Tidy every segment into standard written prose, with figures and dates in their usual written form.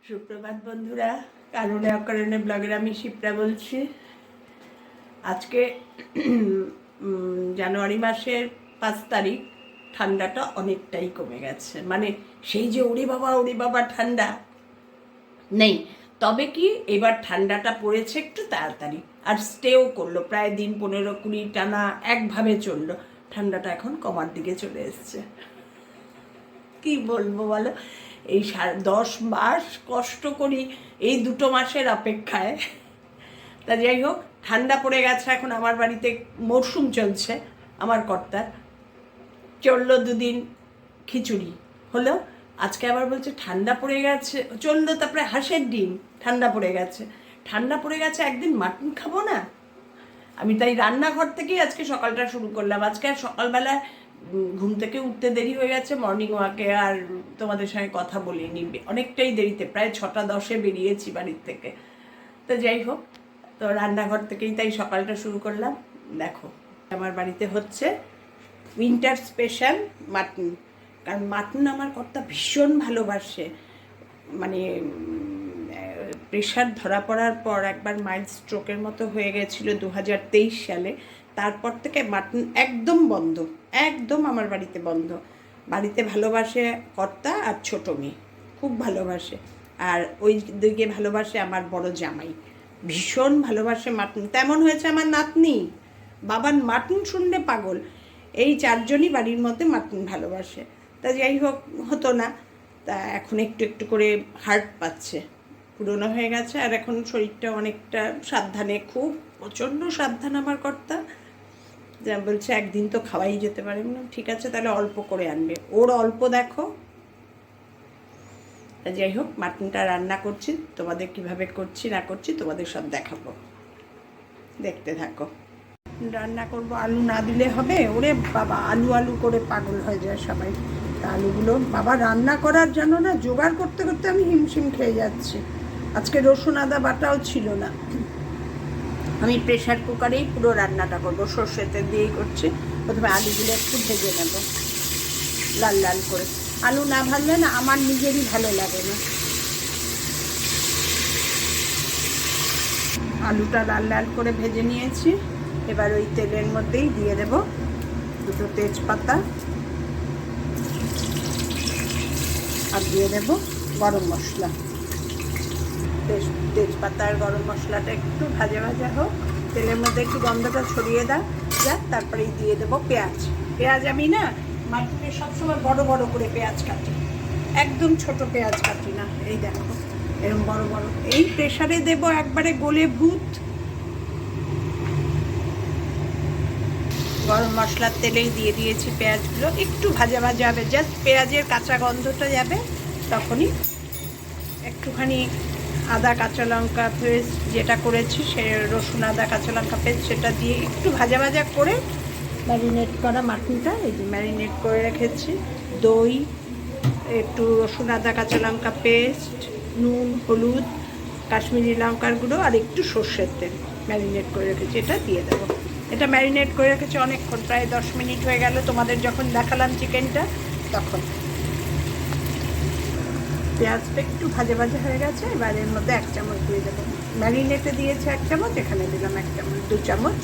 সুপ্রভাত বন্ধুরা, কারণে অকারণে ব্লগের আমি শিপ্রা বলছি। আজকে জানুয়ারি মাসের 5 তারিখ। ঠান্ডাটা অনেকটাই কমে গেছে, মানে সেই যে ওরে বাবা ঠান্ডা নেই। তবে কি এবার ঠান্ডাটা পড়েছে একটু তাড়াতাড়ি, আর স্টেও করলো প্রায় দিন 15-20 টানা একভাবে চললো। ঠান্ডাটা এখন কমার দিকে চলে এসছে। কি বলবো বলো, এই 10 মাস কষ্ট করি এই 2 মাসের অপেক্ষায়। তা যাই হোক, ঠান্ডা পড়ে গেছে। এখন আমার বাড়িতে মরশুম চলছে। আমার কর্তার চললো 2 দিন খিচুড়ি হলো, আজকে আবার বলছে ঠান্ডা পড়ে গেছে, চললো। তারপরে হাঁসের ডিম, ঠান্ডা পড়ে গেছে। ঠান্ডা পড়ে গেছে, একদিন মাটন খাবো না? আমি তাই রান্নাঘর থেকেই আজকে সকালটা শুরু করলাম। আজকে আর সকালবেলা ঘুম থেকে উঠতে দেরি হয়ে গেছে, মর্নিং ওয়াকে আর তোমাদের সঙ্গে কথা বলিনি, অনেকটাই দেরিতে, প্রায় 6টা 10-এ বেরিয়েছি বাড়ির থেকে। তো যাই হোক, তো রান্নাঘর থেকেই তাই সকালটা শুরু করলাম। দেখো, আমার বাড়িতে হচ্ছে উইন্টার স্পেশাল মাটন। কারণ মাটন আমার কর্তা ভীষণ ভালোবাসে। মানে প্রেশার ধরা পড়ার পর একবার মাইল্ড স্ট্রোকের মতো হয়ে গেছিল 2023 সালে। তারপর থেকে মাটন একদম বন্ধ, একদম আমার বাড়িতে বন্ধ। বাড়িতে ভালোবাসে কর্তা আর ছোট মেয়ে, খুব ভালোবাসে। আর ওই দিকে ভালোবাসে আমার বড় জামাই, ভীষণ ভালোবাসে মাটন। তেমন হয়েছে আমার নাতনি, বাবার মাটন শুনলে পাগল। এই 4জনই বাড়ির মধ্যে মাটন ভালোবাসে। তা যাই হোক, হতো না। তা এখন একটু একটু করে হার্ট পাচ্ছে, পুরনো হয়ে গেছে। আর এখন শরীরটা অনেকটা সাবধানে, খুব প্রচণ্ড সাবধান আমার কর্তা। যা বলছে একদিন তো খাওয়াই যেতে পারে। ঠিক আছে, তাহলে অল্প করে আনবে। ওর অল্প দেখো। যাই হোক, মাটনটা রান্না করছি, তোমাদের কিভাবে করছি না করছি তোমাদের সব দেখাবো, দেখতে থাকো। রান্না করব, আলু না দিলে হবে? ওরে বাবা, আলু আলু করে পাগল হয়ে যায় সবাই। আলুগুলো বাবা রান্না করার জন্য না, জোগাড় করতে করতে আমি হিমশিম খেয়ে যাচ্ছি। আজকে রসুন আদা বাটাও ছিল না। আমি প্রেশার কুকারেই পুরো রান্নাটা করবো, সর্ষে তেল দিয়েই করছি। প্রথমে আলুগুলো একটু ভেজে নেব লাল লাল করে। আলু না ভাজলে না আমার নিজেরই ভালো লাগে না। আলুটা লাল লাল করে ভেজে নিয়েছি। এবার ওই তেলের মধ্যেই দিয়ে দেব 2টো তেজপাতা, আর দিয়ে দেব গরম মশলা। তেজপাতা আর গরম মশলাটা একটু ভাজা ভাজা হোক, তেলের মধ্যে একটু গন্ধটা ছড়িয়ে যাক। তারপরেই দিয়ে দেবো পেঁয়াজ। পেঁয়াজ আমি না মাটনে সবসময় বড় বড় করে পেঁয়াজ কাটি, একদম ছোট পেঁয়াজ কাটি না। এই দেখো এরকম বড় বড়। এই প্রেসারে দেব একবারে গলে ভূত। গরম মশলার তেলেই দিয়ে দিয়েছি পেঁয়াজগুলো, একটু ভাজা ভাজা হবে, জাস্ট পেঁয়াজের কাঁচা গন্ধটা যাবে। তখনই একটুখানি আদা কাঁচা লঙ্কা পেস্ট যেটা করেছি, সে রসুন আদা কাঁচা লঙ্কা পেস্ট, সেটা দিয়ে একটু ভাজা ভাজা করে ম্যারিনেট করা মাটনটা, এই যে ম্যারিনেট করে রেখেছি। দই, একটু রসুন আদা কাঁচা লঙ্কা পেস্ট, নুন, হলুদ, কাশ্মীরি লঙ্কার গুঁড়ো আর একটু সর্ষের তেল ম্যারিনেট করে রেখেছি, এটা দিয়ে দেবো। এটা ম্যারিনেট করে রেখেছি অনেকক্ষণ, প্রায় 10 মিনিট হয়ে গেল। তোমাদের যখন দেখালাম চিকেনটা, তখন পেঁয়াজটা একটু ভাজা ভাজা হয়ে গেছে। এবার এর মধ্যে 1 চামচ দিয়ে দেবো। ম্যারিনেটে দিয়েছে 1 চামচ, এখানে দিলাম 1 চামচ, 2 চামচ।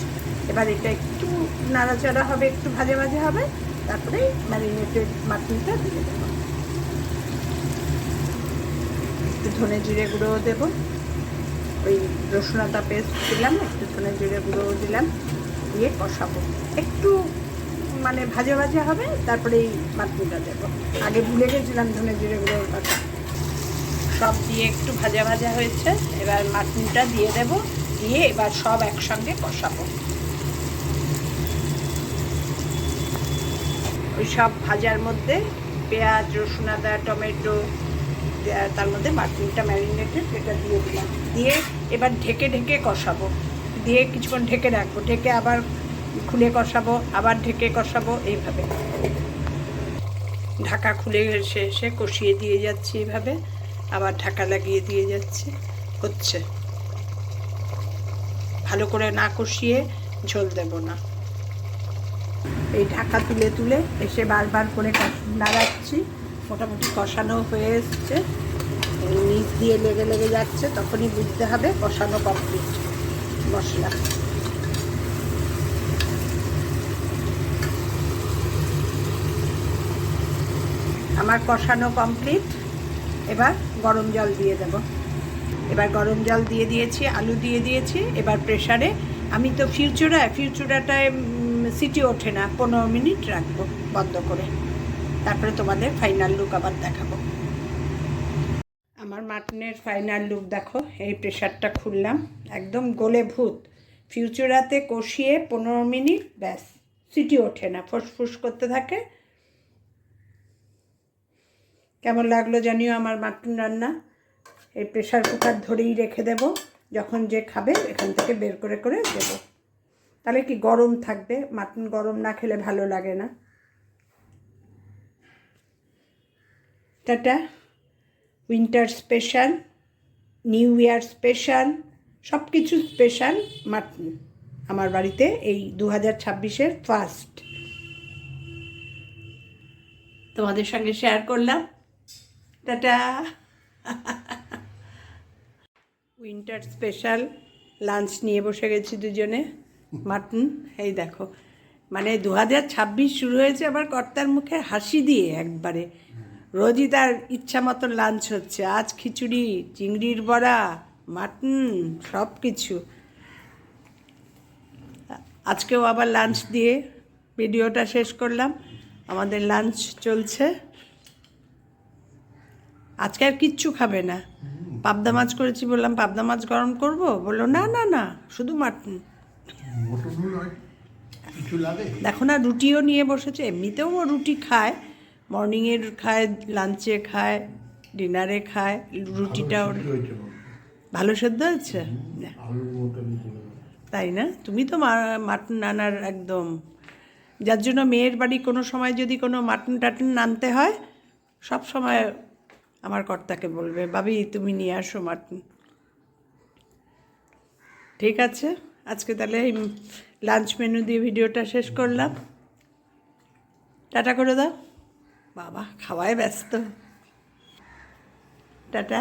এবার এটা একটু নাড়াচাড়া হবে, একটু ভাজা ভাজা হবে, তারপরে ম্যারিনেটেড মাটনটা দিয়ে দেবো। একটু ধনে জিরে গুঁড়োও দেবো, ওই রসুন আদা পেস্ট দিলাম, একটু ধনে জিরে গুঁড়োও দিলাম, দিয়ে কষাবো। একটু মানে ভাজা ভাজা হবে, তারপরে এই মাটনটা দেবো। আগে ভুলে গেছিলাম ধনে জিরে গুঁড়োর কথা। সব দিয়ে একটু ভাজা ভাজা হয়েছে, এবার মাটনটা দিয়ে দেব। দিয়ে এবার সব একসঙ্গে কষাবো। ওই সব ভাজার মধ্যে পেঁয়াজ, রসুন আদা, টমেটো, তার মধ্যে মাটনটা ম্যারিনেটেড, এটা দিয়ে দিলাম। দিয়ে এবার ঢেকে ঢেকে কষাবো। দিয়ে কিছুক্ষণ ঢেকে রাখবো, ঢেকে আবার খুলে কষাবো, আবার ঢেকে কষাবো, এইভাবে ঢাকা খুলে এসে কষিয়ে দিয়ে যাচ্ছি। এইভাবে আবার ঢাকা লাগিয়ে দিয়ে যাচ্ছি। হচ্ছে, ভালো করে না কষিয়ে ঝোল দেব না। এই ঢাকা তুলে তুলে এসে বারবার করে নাড়াচ্ছি। মোটামুটি কষানো হয়ে এসছে। নিচ দিয়ে লেগে লেগে যাচ্ছে, তখনই বুঝতে হবে কষানো কমপ্লিট মশলা। আমার কষানো কমপ্লিট, এবার গরম জল দিয়ে দেব। এবার গরম জল দিয়ে দিয়েছি, আলু দিয়ে দিয়েছি। এবার প্রেসারে, আমি তো ফিউচুরাটায় সিটি ওঠে না, 15 মিনিট রাখবো বন্ধ করে, তারপরে তোমাদের ফাইনাল লুক আবার দেখাবো। আমার মাটনের ফাইনাল লুক দেখো, এই প্রেসারটা খুললাম, একদম গলে ভূত। ফিউচুরাতে কষিয়ে 15 মিনিট, ব্যাস, সিটি ওঠে না, ফুসফুস করতে থাকে। কেমন লাগলো জানিও আমার মাটন রান্না। এই প্রেসার কুকার ধরেই রেখে দেব, যখন যে খাবে এখান থেকে বের করে করে দেব। তাহলে কি গরম থাকবে, মাটন গরম না খেলে ভালো লাগে না। Tata. Winter special, new year special, সব কিছু স্পেশাল মাটন আমার বাড়িতে এই 2026-এর ফার্স্ট। তোমাদের সঙ্গে শেয়ার করলাম। টাটা। উইন্টার স্পেশাল লাঞ্চ নিয়ে বসে গেছি দুজনে, মাটন। এই দেখো, মানে 2026 শুরু হয়েছে আবার কর্তার মুখে হাসি দিয়ে একবারে। রোজই তার ইচ্ছা মতো লাঞ্চ হচ্ছে, আজ খিচুড়ি, চিংড়ির বড়া, মাটন, সব কিছু। আজকেও আবার লাঞ্চ দিয়ে ভিডিওটা শেষ করলাম। আমাদের লাঞ্চ চলছে। আজকে আর কিচ্ছু খাবে না। পাবদা মাছ করেছি, বললাম পাবদা মাছ গরম করব, বললো না না না, শুধু মাটন। দেখো না, রুটিও নিয়ে বসেছে। এমনিতেও ও রুটি খায়, মর্নিংয়ের খায়, লাঞ্চে খায়, ডিনারে খায়। রুটিটাও ভালো সেদ্ধ হয়েছে, তাই না? তুমি তো মাটন আনার একদম, যার জন্য মেয়ের বাড়ি কোনো সময় যদি কোনো মাটন টাটন আনতে হয়, সব সময় আমার কর্তাকে বলবে, ভাবি তুমি নিয়ে আসো মাটন। ঠিক আছে, আজকে তাহলে এই লাঞ্চ মেনু দিয়ে ভিডিওটা শেষ করলাম। টাটা করে দাও। বাবা খাওয়ায় ব্যস্ত। টাটা।